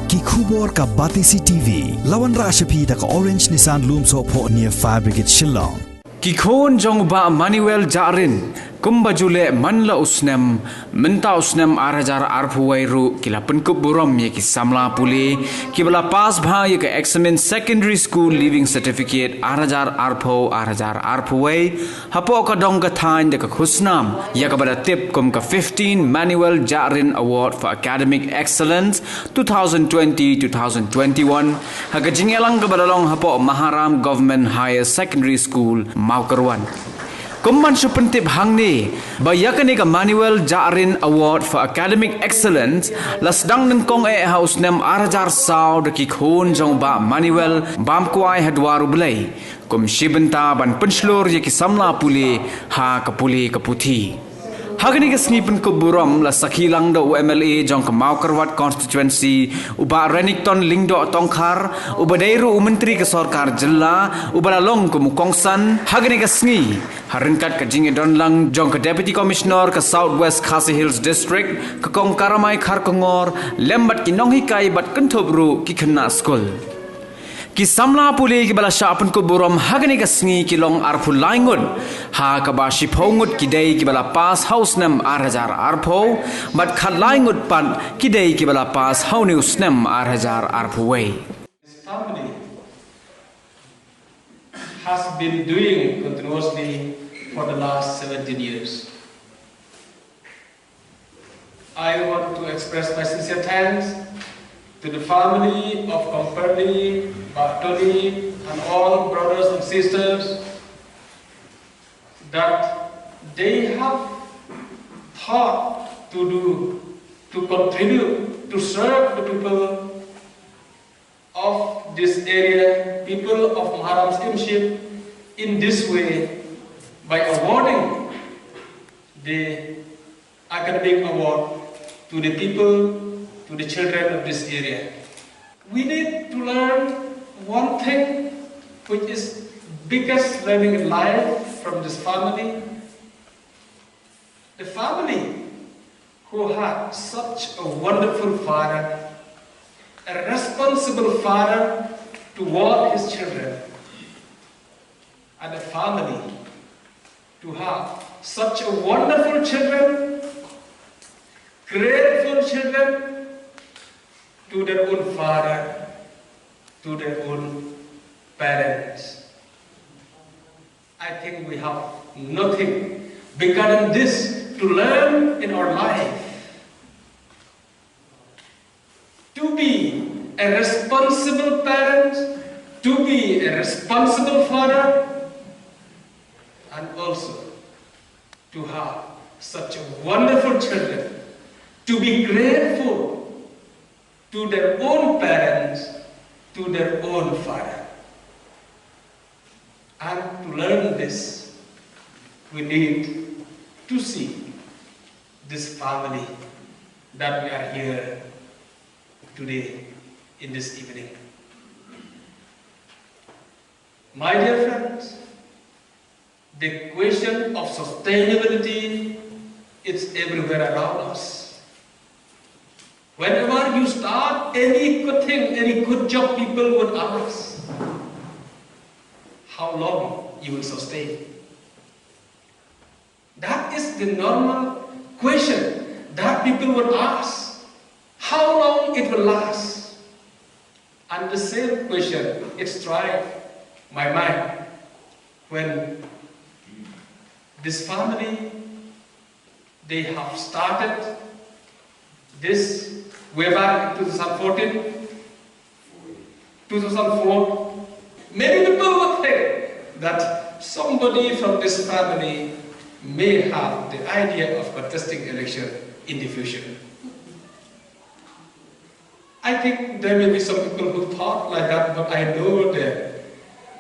ki khubor ka Batisi TV lawan ra shapi da ka Orange Nissan Loom so pho near Fire Brigade Shillong ki Khun jong ba Maniwell Jahrin kumba jule manla usnem menta usnem arajar arpuwairu kila penkub burom ye ki Samla Pule ki bala pass bha ye ka excellent secondary school leaving certificate arajar arpuwai hapo ka dong ka thain de ka Khusnam ya ka bala tip kum ka 15 Maniwell Jahrin award for academic excellence 2020-2021 ha ka jingelang ka balalong hapo Maharam government higher secondary school Maukarwan Kumman supentip hangni bayakani ka Maniwell Jahrin Award for Academic Excellence lasdang nengkong haus nem arajar sao de ki Khun jong ba Maniwell bam kuai hadwaru belai kum shibenta ban Pynshlur ye ki Samla Pule ha ka Pule ka puthi Hagani ka snipen ko buram la sakilang do UMLA jong ka Maukarwat constituency uba Renington lingdo tongkhar uba dairu menteri ka sarkar jilla uba lalong ko mukongsan hagani ka sngi harinkat ka jingi donlang jong ka deputy commissioner ka Southwest Khasi Hills district ka kong karamai kharkongor lembat ki nonghikai bat kentobru ki khna school ki Samla Pule ki bala shapen ko buram hagani ka sngi ki long arphu laingun ha ka ba shiphongut ki dei ki bala pass house nem arhajar arpho bat khat laingut pan ki dei ki bala pass hauni usnem arhajar arphu way this family has been doing continuously for the last 17 years. I want to express my sincere thanks to the family of Komperli, Batoli, and all brothers and sisters that they have thought to contribute, to serve the people of this area, people of Maharam's kingship in this way by awarding the academic award to the people, to the children of this area. We need to learn one thing which is biggest learning in life from this family. The family who had such a wonderful father, a responsible father toward his children, and a family to have such a wonderful children, grateful children, to their own father, to their own parents. I think we have nothing bigger than this to learn in our life. To be a responsible parent, to be a responsible father, and also to have such a wonderful children, to be grateful to their own parents, to their own father. And to learn this, we need to see this family that we are here today in this evening. My dear friends, the question of sustainability is everywhere around us. Whenever you start any good thing, any good job, people would ask how long you will sustain. That is the normal question that people would ask. How long it will last? And the same question, it struck my mind when this family, they have started this way back in 2014, 2004. Many people would think that somebody from this family may have the idea of contesting election in the future. I think there may be some people who thought like that, but I know them.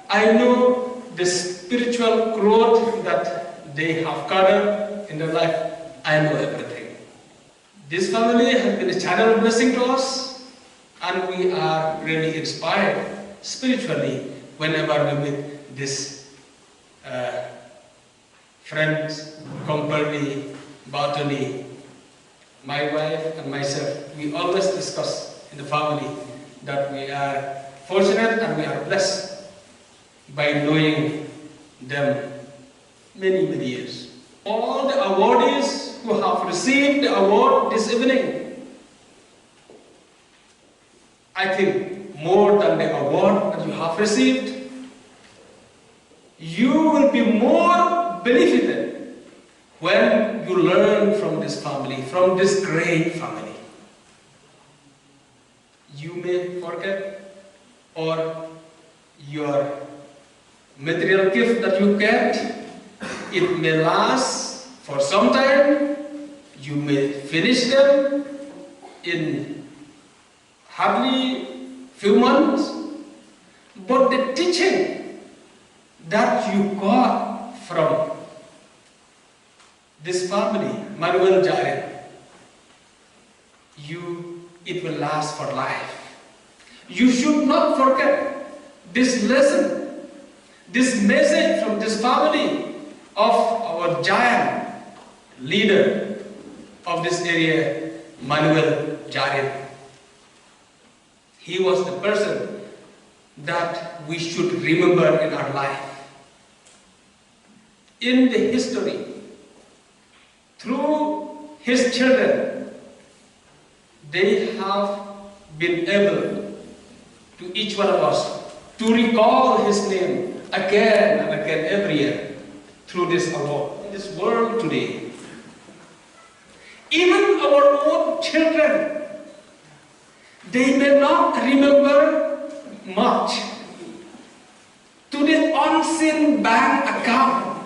I know the spiritual growth that they have gathered in their life. I know everything. This family has been a channel of blessing to us, and we are really inspired spiritually whenever we meet these friends, Komperli, Batoli, my wife and myself. We always discuss in the family that we are fortunate and we are blessed by knowing them many, many years. All the awardees who have received the award this evening, I think more than the award that you have received, you will be more benefited when you learn from this family, from this great family. You may forget, or your material gift that you get, it may last for some time. You may finish them in hardly few months, but the teaching that you got from this family, Maniwell Jahrin, it will last for life. You should not forget this lesson, this message from this family of our giant leader of this area, Maniwell Jahrin. He was the person that we should remember in our life. In the history, through his children, they have been able to each one of us to recall his name again and again every year through this award in this world today. Even our own children, they may not remember much to the unseen bank account,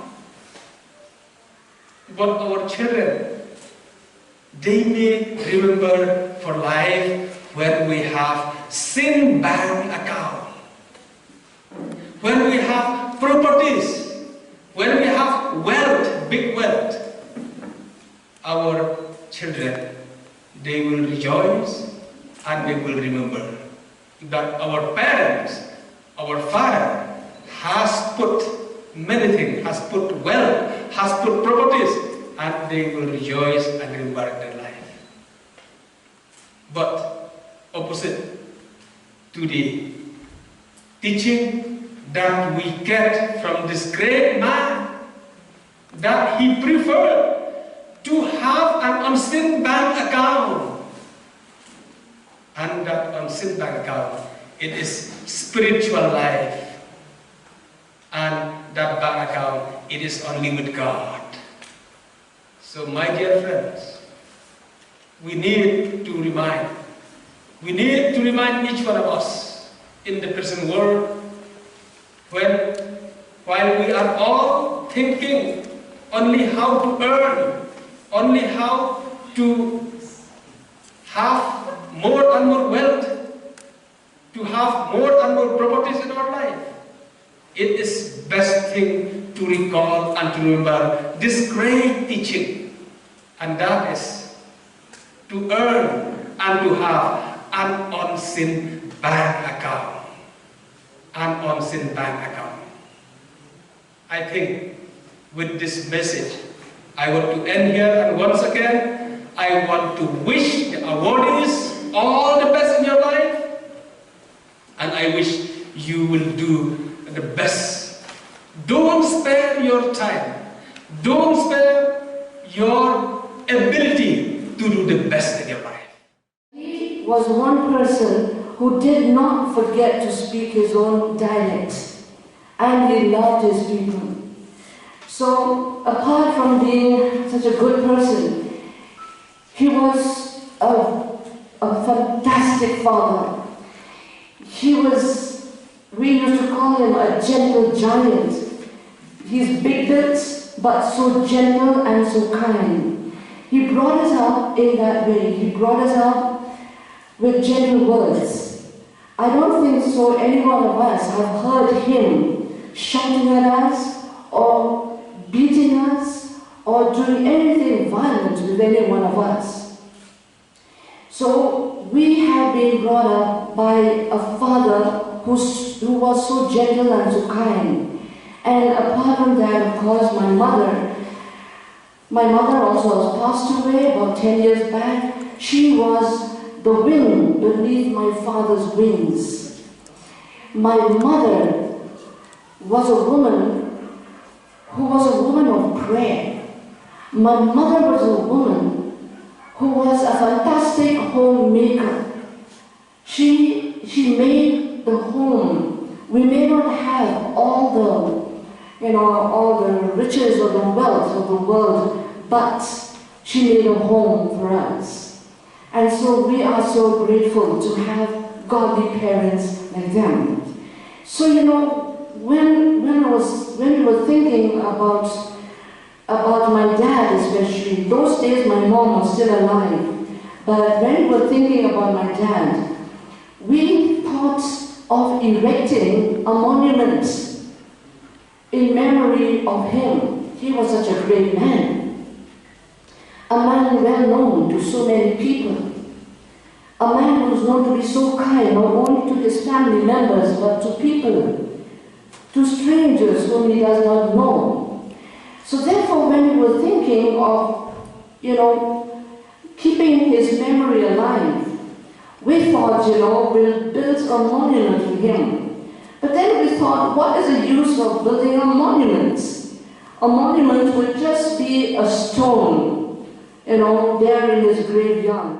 but our children, they may remember for life when we have seen bank account, when we have properties, when we have wealth, big wealth. Our children, they will rejoice and they will remember that our parents, our father has put many things, has put wealth, has put properties, and they will rejoice and remember their life. But opposite to the teaching that we get from this great man, that he preferred to have an unseen bank account. And that unseen bank account, it is spiritual life. And that bank account, it is only with God. So my dear friends, we need to remind each one of us in the present world, while we are all thinking only how to earn, only how to have more and more wealth, to have more and more properties in our life, it is best thing to recall and to remember this great teaching, and that is to earn and to have an unseen bank account. An unseen bank account. I think with this message, I want to end here, and once again, I want to wish the awardees all the best in your life, and I wish you will do the best. Don't spare your time. Don't spare your ability to do the best in your life. He was one person who did not forget to speak his own dialect, and he loved his people. So, apart from being such a good person, he was a fantastic father. We used to call him a gentle giant. He's big built, but so gentle and so kind. He brought us up in that way. He brought us up with gentle words. I don't think so any one of us have heard him shouting at us or beating us or doing anything violent with any one of us. So we have been brought up by a father who was so gentle and so kind. And apart from that, of course, my mother also has passed away about 10 years back. She was the wind beneath my father's wings. My mother was a woman who was a woman of prayer. My mother was a woman who was a fantastic homemaker. She made the home. We may not have all the riches or the wealth of the world, but she made a home for us. And so we are so grateful to have godly parents like them. So when we were thinking about my dad especially, those days my mom was still alive, but when we were thinking about my dad, we thought of erecting a monument in memory of him. He was such a great man. A man well known to so many people. A man who was known to be so kind, not only to his family members, but to people, to strangers whom he does not know. So therefore, when we were thinking of, keeping his memory alive, we thought, we'll build a monument to him. But then we thought, what is the use of building a monument? A monument would just be a stone, there in his graveyard.